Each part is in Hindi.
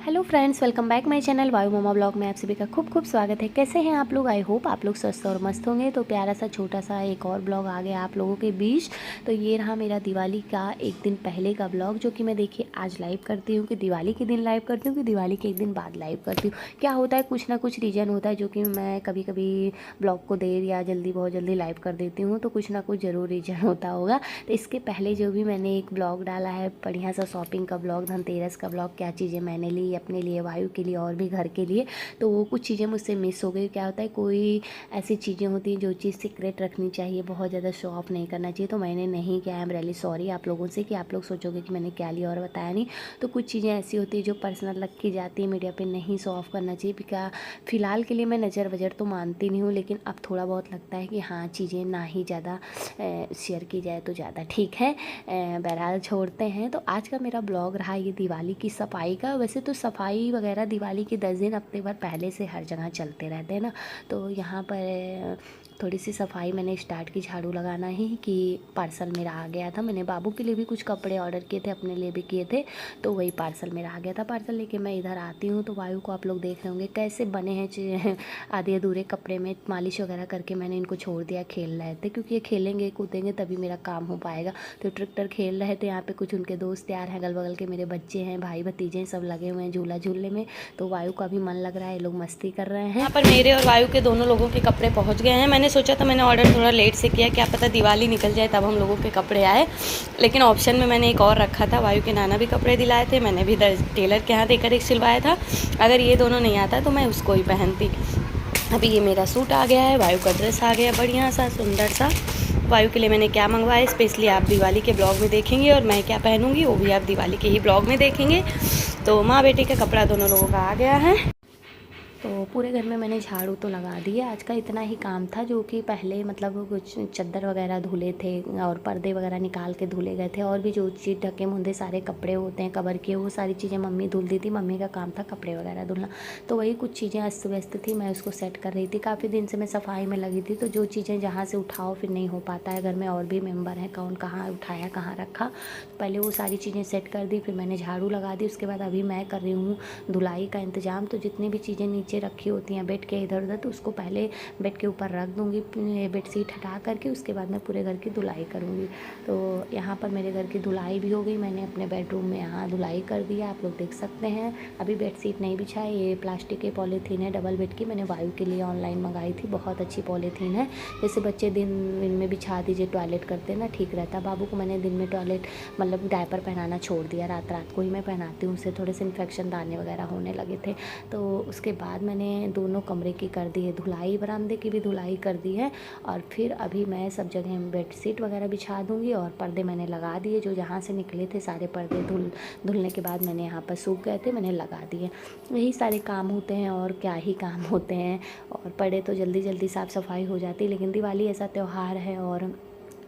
Hello friends, welcome back my channel वायु ममा ब्लॉग में आप सभी का खूब खूब स्वागत है। कैसे हैं आप लोग? आई होप आप लोग स्वस्थ और मस्त होंगे। तो प्यारा सा छोटा सा एक और ब्लॉग आ गया आप लोगों के बीच। तो ये रहा मेरा दिवाली का एक दिन पहले का ब्लॉग, जो कि मैं देखिए आज लाइव करती हूँ कि दिवाली के दिन लाइव करती हूँ कि दिवाली के एक दिन बाद लाइव करती हूँ। क्या होता है, कुछ ना कुछ रीज़न होता है जो कि मैं कभी कभी ब्लॉग को देर या जल्दी बहुत जल्दी लाइव कर देती हूँ, तो कुछ ना कुछ ज़रूर रीज़न होता होगा। तो इसके पहले जो भी मैंने एक ब्लॉग डाला है बढ़िया सा शॉपिंग का ब्लॉग, धनतेरस का ब्लॉग, क्या चीज़ें मैंने ली अपने लिए, वायु के लिए और भी घर के लिए, तो वो कुछ चीज़ें मुझसे मिस हो गई। क्या होता है, कोई ऐसी चीज़ें होती हैं जो चीज़ सीक्रेट रखनी चाहिए, बहुत ज़्यादा शो ऑफ नहीं करना चाहिए, तो मैंने नहीं किया। आई एम रियली सॉरी आप लोगों से कि आप लोग सोचोगे कि मैंने क्या लिया और बताया नहीं। तो कुछ चीज़ें ऐसी होती है जो पर्सनल रखी जाती है, मीडिया पे नहीं शो ऑफ करना चाहिए। बिका फ़िलहाल के लिए मैं नज़र वजर तो मानती नहीं हूँ, लेकिन अब थोड़ा बहुत लगता है कि हाँ, चीज़ें ना ही ज़्यादा शेयर की जाए तो ज़्यादा ठीक है। बहरहाल छोड़ते हैं। तो आज का मेरा ब्लॉग रहा ये दिवाली की सफाई का। वैसे तो सफाई वगैरह दिवाली के 10 दिन हफ्ते भर पहले से हर जगह चलते रहते हैं ना। तो यहाँ पर थोड़ी सी सफाई मैंने स्टार्ट की, झाड़ू लगाना ही, कि पार्सल मेरा आ गया था। मैंने बाबू के लिए भी कुछ कपड़े ऑर्डर किए थे, अपने लिए भी किए थे, तो वही पार्सल मेरा आ गया था। पार्सल लेके मैं इधर आती हूँ तो वायु को आप लोग देख रहे होंगे कैसे बने हैं आधे अधूरे कपड़े में। मालिश वगैरह करके मैंने इनको छोड़ दिया, खेल रहे थे, क्योंकि ये खेलेंगे कूदेंगे तभी मेरा काम हो पाएगा। तो ट्रैक्टर खेल रहे थे, यहाँ पे कुछ उनके दोस्त यार हैं, अगल बगल के मेरे बच्चे हैं, भाई भतीजे सब लगे हुए हैं झूला झूलने में। तो वायु का भी मन लग रहा है, ये लोग मस्ती कर रहे हैं। यहाँ पर मेरे और वायु के दोनों लोगों के कपड़े पहुँच गए हैं। मैंने सोचा था, मैंने ऑर्डर थोड़ा लेट से किया, क्या पता दिवाली निकल जाए तब हम लोगों के कपड़े आए, लेकिन ऑप्शन में मैंने एक और रखा था। वायु के नाना भी कपड़े दिलाए थे, मैंने भी टेलर के यहाँ देकर एक सिलवाया था। अगर ये दोनों नहीं आता तो मैं उसको ही पहनती। अभी ये मेरा सूट आ गया है, वायु का ड्रेस आ गया बढ़िया सा सुंदर सा। वायु के लिए मैंने क्या मंगवाया स्पेशली आप दिवाली के ब्लॉग में देखेंगे, और मैं क्या पहनूंगी वो भी आप दिवाली के ही ब्लॉग में देखेंगे। तो माँ बेटे का कपड़ा दोनों लोगों का आ गया है। तो पूरे घर में मैंने झाड़ू तो लगा दी है। आज का इतना ही काम था, जो कि पहले मतलब कुछ चादर वगैरह धुले थे और पर्दे वगैरह निकाल के धुले गए थे, और भी जो चीज़ ढके मुंदे सारे कपड़े होते हैं कवर के, वो सारी चीज़ें मम्मी धुल दी थी। मम्मी का काम था कपड़े वगैरह धुलना। तो वही कुछ चीज़ें अस्त व्यस्त थी, मैं उसको सेट कर रही थी। काफ़ी दिन से मैं सफाई में लगी थी, तो जो चीज़ें जहाँ से उठाओ फिर नहीं हो पाता है। घर में और भी मेम्बर हैं, कौन कहाँ उठाया कहाँ रखा, तो पहले वो सारी चीज़ें सेट कर दी, फिर मैंने झाड़ू लगा दी। उसके बाद अभी मैं कर रही हूँ धुलाई का इंतज़ाम। तो जितनी भी चीज़ें नीचे रखी होती हैं बेड के इधर उधर, तो उसको पहले बेड के ऊपर रख दूँगी, बेडशीट हटा करके, उसके बाद मैं पूरे घर की धुलाई करूँगी। तो यहाँ पर मेरे घर की धुलाई भी हो गई। मैंने अपने बेडरूम में यहाँ धुलाई कर दिया, आप लोग देख सकते हैं। अभी बेडशीट नहीं बिछाई, ये प्लास्टिक की पॉलीथीन है डबल बेड की, मैंने वायु के लिए ऑनलाइन मंगाई थी, बहुत अच्छी पॉलीथीन है। जैसे बच्चे दिन में बिछा दीजिए, टॉयलेट करते ना, ठीक रहता। बाबू को मैंने दिन में टॉयलेट मतलब डायपर पहनाना छोड़ दिया, रात रात को ही मैं पहनाती हूँ, उससे थोड़े से इन्फेक्शन दाने वगैरह होने लगे थे। तो उसके बाद मैंने दोनों कमरे की कर दी है धुलाई, बरामदे की भी धुलाई कर दी है। और फिर अभी मैं सब जगह बेडशीट वगैरह बिछा दूँगी, और पर्दे मैंने लगा दिए, जो जहाँ से निकले थे सारे पर्दे धुलने के बाद मैंने यहाँ पर सूख गए थे, मैंने लगा दिए। यही सारे काम होते हैं, और क्या ही काम होते हैं। और पड़े तो जल्दी जल्दी साफ़ सफाई हो जाती है, लेकिन दिवाली ऐसा त्यौहार है, और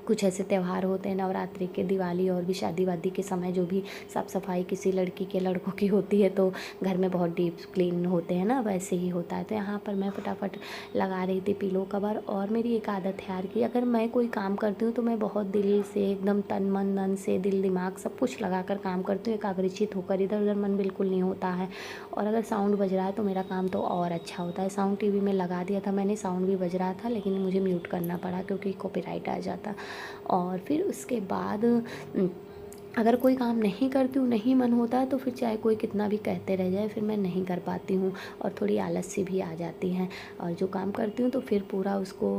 कुछ ऐसे त्यौहार होते हैं नवरात्रि के, दिवाली और भी शादी वादी के समय जो भी साफ़ सफाई किसी लड़की के लड़कों की होती है, तो घर में बहुत डीप क्लीन होते हैं ना, वैसे ही होता है। तो यहाँ पर मैं फटाफट लगा रही थी पिलो कवर। और मेरी एक आदत है यार कि अगर मैं कोई काम करती हूँ तो मैं बहुत दिल से एकदम तन मन धन से, दिल दिमाग सब कुछ लगा कर काम करती हूँ, एकाग्रचित होकर, इधर उधर मन बिल्कुल नहीं होता है। और अगर साउंड बज रहा है तो मेरा काम तो और अच्छा होता है। साउंड टीवी में लगा दिया था मैंने, साउंड भी बज रहा था, लेकिन मुझे म्यूट करना पड़ा क्योंकि कॉपीराइट आ जाता। और फिर उसके बाद अगर कोई काम नहीं करती हूँ, नहीं मन होता है, तो फिर चाहे कोई कितना भी कहते रह जाए, फिर मैं नहीं कर पाती हूँ, और थोड़ी आलस सी भी आ जाती है। और जो काम करती हूँ तो फिर पूरा उसको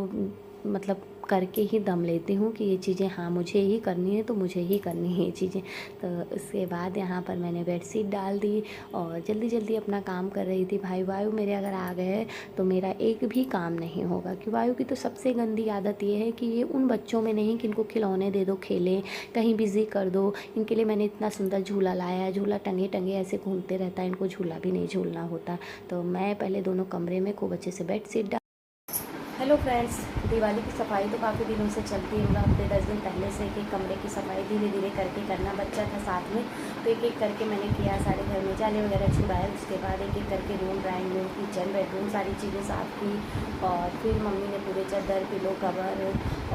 मतलब करके ही दम लेती हूँ कि ये चीज़ें हाँ मुझे ही करनी है, तो मुझे ही करनी है ये चीज़ें। तो उसके बाद यहाँ पर मैंने बेडशीट डाल दी और जल्दी जल्दी अपना काम कर रही थी। भाई वायु मेरे अगर आ गए तो मेरा एक भी काम नहीं होगा, कि वायु की तो सबसे गंदी आदत ये है कि ये उन बच्चों में नहीं कि इनको खिलौने दे दो खेलें, कहीं बिज़ी कर दो। इनके लिए मैंने इतना सुंदर झूला लाया है, झूला टंगे टंगे ऐसे घूमते रहता है, इनको झूला भी नहीं झूलना होता। तो मैं पहले दोनों कमरे में खूब अच्छे से बेडशीट। हेलो फ्रेंड्स, दिवाली की सफाई तो काफ़ी दिनों से चलती है, हफ्ते 10 दिन पहले से एक एक कमरे की सफाई धीरे धीरे करके करना। बच्चा था साथ में, तो एक एक करके मैंने किया, सारे घर में जाले वगैरह छुड़ाए। उसके बाद एक एक करके room, drawing room, kitchen, bedroom सारी चीज़ें साफ़ की। और फिर मम्मी ने पूरे चादर, पिलो कवर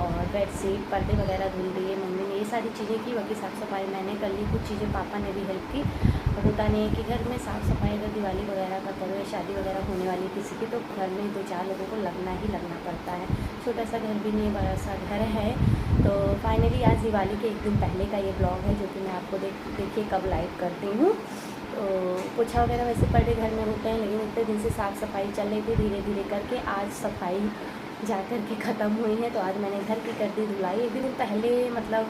और बेडशीट, पर्दे वगैरह धुल दिए। मम्मी ने ये सारी चीज़ें की, बाकी साफ़ सफाई मैंने कर ली, कुछ चीज़ें पापा ने भी हेल्प की। होता नहीं है कि घर में साफ़ सफाई अगर दिवाली वगैरह का करो या शादी वगैरह होने वाली किसी की, तो घर में 2-4 लोगों को लगना ही लगना पड़ता है। छोटा सा घर भी नहीं, बड़ा सा घर है। तो फाइनली आज दिवाली के एक दिन पहले का ये ब्लॉग है, जो कि मैं आपको देखिए कब लाइव करती हूँ। तो पोछा वगैरह वैसे पर डे घर में होते हैं, लेकिन उतने दिन से साफ़ सफाई चल रही थी धीरे धीरे करके। आज सफाई जा कर के ख़त्म हुई है, तो आज मैंने घर की कर दी धुलाई। एक दिन पहले मतलब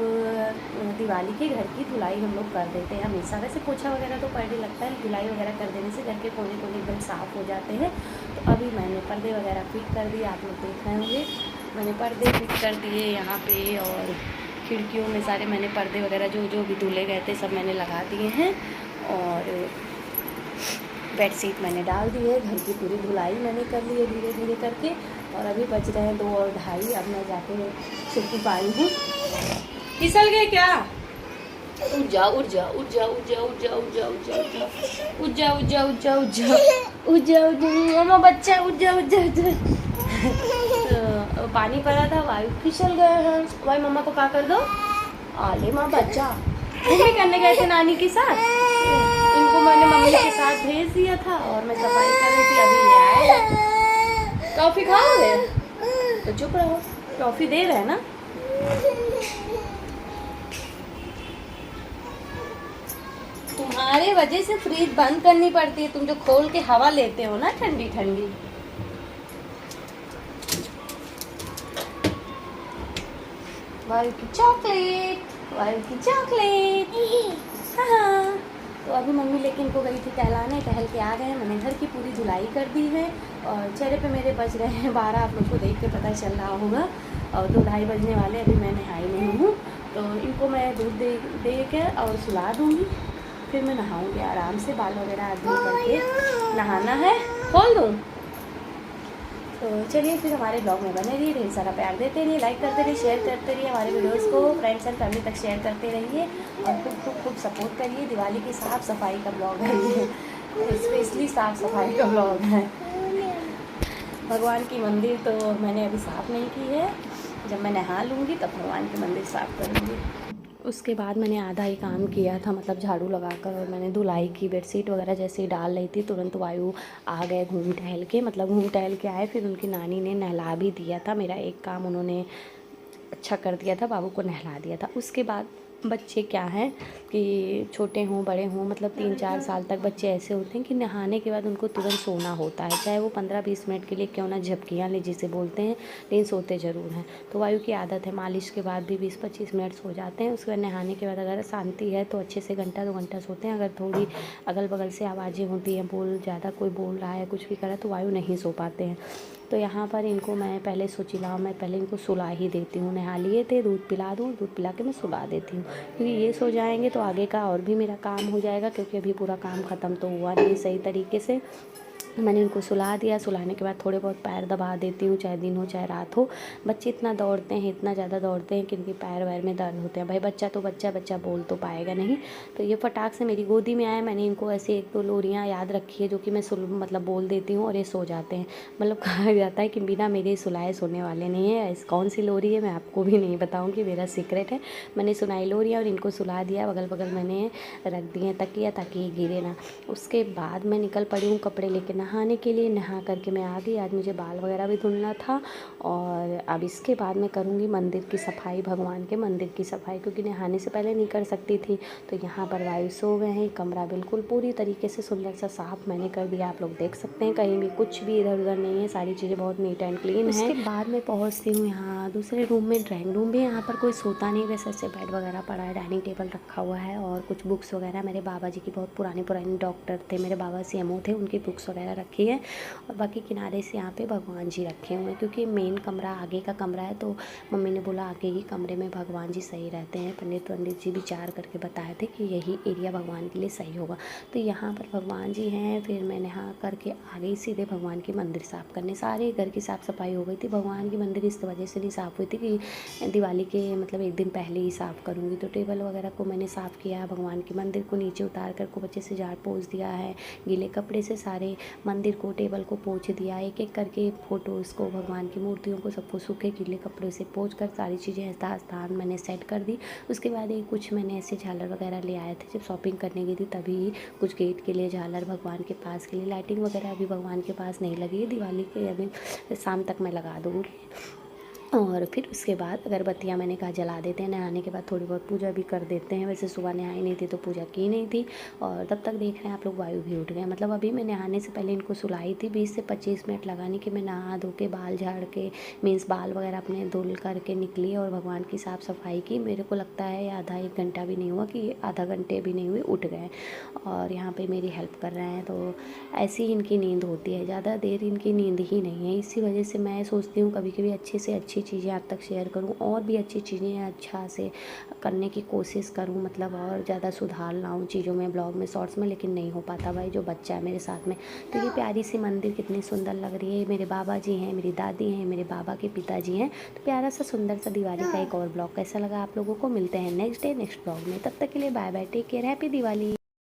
दिवाली के घर की धुलाई हम लोग कर देते हैं हमेशा। वैसे पोछा वगैरह तो पर डे लगता है, धुलाई वगैरह कर देने से घर के कोने कोने एकदम साफ़ हो जाते हैं। तो अभी मैंने पर्दे वगैरह फिट कर दिए, आप लोग देख रहे होंगे। मैंने पर्दे फिट कर दिए यहाँ पे, और खिड़कियों में सारे मैंने पर्दे वगैरह जो जो भी धुले गए थे सब मैंने लगा दिए हैं। और बेडशीट मैंने डाल दी है, घर की पूरी धुलाई मैंने कर ली है धीरे धीरे करके। और अभी बज रहे हैं 2 और 2:30। अब मैं जाके छुट्टी पाई हूँ। फिसल गए क्या? उठ जा उठ जा उठ जा उठ जा उठ जा उठ जा उठ जा उठ जा उठ जा उठ जा उठ जा उठ जा उठ जा मामा बच्चा उठ जा उठ जा उठ जा। तो पानी पड़ा था, वायु फिसल गए हैं। भाई मम्मा को क्या कर दो, आले माँ बच्चा घूमने करने गए थे नानी के साथ। इनको मैंने मम्मी के साथ भेज दिया था और मैं सफाई कर रही थी। अभी ये आए। टॉफ़ी खाओगे तो चुप रहो, टॉफ़ी दे रहे हैं ना। तुम्हारे वजह से फ्रिज बंद करनी पड़ती है, तुम जो खोल के हवा लेते हो ना ठंडी ठंडी। वायु की चॉकलेट, वायु की चॉकलेट। हाँ, तो अभी मम्मी लेकिन इनको गई थी टहलाने, टहल के आ गए हैं। मैंने घर की पूरी धुलाई कर दी है और चेहरे पे मेरे बज रहे हैं 12, आप लोग को देख के पता चल रहा होगा। और 2-2:30 बजने वाले, अभी मैं नहाई नहीं हूँ। तो इनको मैं दूध दे के और सुला दूँगी, फिर मैं नहाऊँगी आराम से। बाल वगैरह आदमी करके नहाना है, खोल दूँ। तो चलिए फिर हमारे ब्लॉग में बने रहिए, ढेर सारा प्यार देते रहिए, लाइक करते रहिए, शेयर करते रहिए हमारे वीडियोस को, फ्रेंड्स एंड फैमिली तक शेयर करते रहिए और खूब सपोर्ट करिए। दिवाली की साफ़ सफाई का ब्लॉग है ये, स्पेशली साफ़ सफाई का ब्लॉग है। भगवान की मंदिर तो मैंने अभी साफ़ नहीं की है, जब मैं नहा लूँगी तब भगवान की मंदिर साफ़ करूँगी। उसके बाद मैंने आधा ही काम किया था, मतलब झाड़ू लगाकर, और मैंने धुलाई की। बेडशीट वगैरह जैसे ही डाल रही थी तुरंत वायु आ गए घूम टहल के, मतलब घूम टहल के आए। फिर उनकी नानी ने नहला भी दिया था, मेरा एक काम उन्होंने अच्छा कर दिया था, बाबू को नहला दिया था। उसके बाद बच्चे क्या हैं कि छोटे हों बड़े हों, मतलब 3-4 साल तक बच्चे ऐसे होते हैं कि नहाने के बाद उनको तुरंत सोना होता है, चाहे वो 15-20 मिनट के लिए क्यों ना झपकियाँ ले जिसे बोलते हैं, लेकिन सोते ज़रूर हैं। तो वायु की आदत है, मालिश के बाद भी 20-25 मिनट सो जाते हैं। उसके बाद नहाने के बाद अगर शांति है तो अच्छे से घंटा 2 घंटा सोते हैं। अगर थोड़ी अगल बगल से आवाज़ें होती हैं, ज़्यादा कोई बोल रहा है, कुछ भी कर रहा है, तो वायु नहीं सो पाते हैं। तो यहाँ पर इनको मैं पहले सोचिला, मैं पहले इनको सुला ही देती हूँ। नहा लिए थे, दूध पिला दूँ, दूध पिला के मैं सुला देती हूँ, क्योंकि ये सो जाएंगे तो आगे का और भी मेरा काम हो जाएगा, क्योंकि अभी पूरा काम ख़त्म तो हुआ नहीं सही तरीके से। मैंने इनको सुला दिया। सुलाने के बाद थोड़े बहुत पैर दबा देती हूँ, चाहे दिन हो चाहे रात हो। बच्चे इतना दौड़ते हैं, इतना ज़्यादा दौड़ते हैं कि इनके पैर वैर में दर्द होते हैं। भाई बच्चा तो बच्चा बोल तो पाएगा नहीं। तो ये फटाक से मेरी गोदी में आया, मैंने इनको ऐसे 1-2 लोरियाँ याद रखी है जो कि मैं मतलब बोल देती हूँ और ये सो जाते हैं। मतलब कहा जाता है कि बिना मेरे सुलाए सोने वाले नहीं है। कौन सी लोरी है मैं आपको भी नहीं बताऊँगी, मेरा सीक्रेट है। मैंने सुनाई लोरियाँ और इनको सुला दिया, अगल बगल मैंने रख दिए तकिया ताकि ये गिरे ना। उसके बाद मैं निकल पड़ी हूँ कपड़े लेके नहाने के लिए। नहा करके मैं आ गई। आज मुझे बाल वगैरह भी धुलना था और अब इसके बाद मैं करूँगी मंदिर की सफाई, भगवान के मंदिर की सफाई, क्योंकि नहाने से पहले नहीं कर सकती थी। तो यहाँ पर वायु सो गए हैं। कमरा बिल्कुल पूरी तरीके से सुंदर सा साफ़ मैंने कर दिया, आप लोग देख सकते हैं, कहीं भी कुछ भी इधर उधर नहीं है, सारी चीज़ें बहुत नीट एंड क्लीन है। उसके बाद मैं पहुँचती हूँ यहाँ दूसरे रूम में, ड्राइंग रूम भी। यहाँ पर कोई सोता नहीं, वैसे ऐसे बेड वगैरह पड़ा है, डाइनिंग टेबल रखा हुआ है और कुछ बुक्स वगैरह। मेरे बाबा जी की बहुत पुरानी डॉक्टर थे, मेरे बाबा CMO थे, उनकी बुक्स वगैरह रखी है। और बाकी किनारे से यहाँ पे भगवान जी रखे हुए हैं, क्योंकि मेन कमरा आगे का कमरा है। तो मम्मी ने बोला आगे ही कमरे में भगवान जी सही रहते हैं। पंडित जी विचार करके बताए थे कि यही एरिया भगवान के लिए सही होगा। तो यहाँ पर भगवान जी हैं। फिर मैं नहा करके आ गई सीधे भगवान की मंदिर साफ़ करने। सारे घर की साफ़ सफाई हो गई थी। भगवान की मंदिर इस वजह से नहीं साफ़ हुई थी कि दिवाली के मतलब एक दिन पहले ही साफ़ करूँगी। तो टेबल वगैरह को मैंने साफ़ किया, भगवान की मंदिर को नीचे उतार कर खूब अच्छे से झाड़ पोंछ दिया है, गीले कपड़े से सारे मंदिर को, टेबल को पोंछ दिया, एक एक करके फ़ोटोज़ को, भगवान की मूर्तियों को सबको सूखे गीले कपड़े से पोंछ कर सारी चीज़ें यथास्थान मैंने सेट कर दी। उसके बाद ये कुछ मैंने ऐसे झालर वगैरह ले आए थे, जब शॉपिंग करने गई थी तभी कुछ गेट के लिए झालर, भगवान के पास के लिए लाइटिंग वगैरह अभी भगवान के पास नहीं लगी है, दिवाली के अभी शाम तक मैं लगा दूँगी। और फिर उसके बाद अगरबत्तियाँ मैंने कहा जला देते हैं, नहाने के बाद थोड़ी बहुत पूजा भी कर देते हैं। वैसे सुबह नहाई नहीं थी तो पूजा की नहीं थी। और तब तक देख रहे हैं आप लोग वायु भी उठ गए, मतलब अभी मैं नहाने से पहले इनको सुलाई थी। 20 से 25 मिनट लगा, नहीं कि मैं नहा धो के बाल झाड़ के मीन्स बाल वगैरह अपने धुल करके निकली और भगवान की साफ़ सफाई की। मेरे को लगता है आधा 1 घंटा भी नहीं हुआ, कि आधा घंटे भी नहीं हुए उठ गए और यहाँ पे मेरी हेल्प कर रहे हैं। तो ऐसी ही इनकी नींद होती है, ज़्यादा देर इनकी नींद ही नहीं है। इसी वजह से मैं सोचती हूँ कभी कभी अच्छे से अच्छी चीज़ें आप तक शेयर करूँ और भी अच्छी चीज़ें अच्छा से करने की कोशिश करूँ, मतलब और ज़्यादा सुधार लाऊँ चीज़ों में, ब्लॉग में, शॉर्ट्स में, लेकिन नहीं हो पाता भाई जो बच्चा है मेरे साथ में। तो ये प्यारी सी मंदिर कितनी सुंदर लग रही है। मेरे बाबा जी हैं, मेरी दादी हैं, मेरे बाबा के पिताजी हैं। तो प्यारा सा सुंदर सा दिवाली का एक और ब्लॉग कैसा लगा आप लोगों को। मिलते हैं नेक्स्ट डे नेक्स्ट ब्लॉग में, तब तक के लिए bye bye, take care, happy Diwali.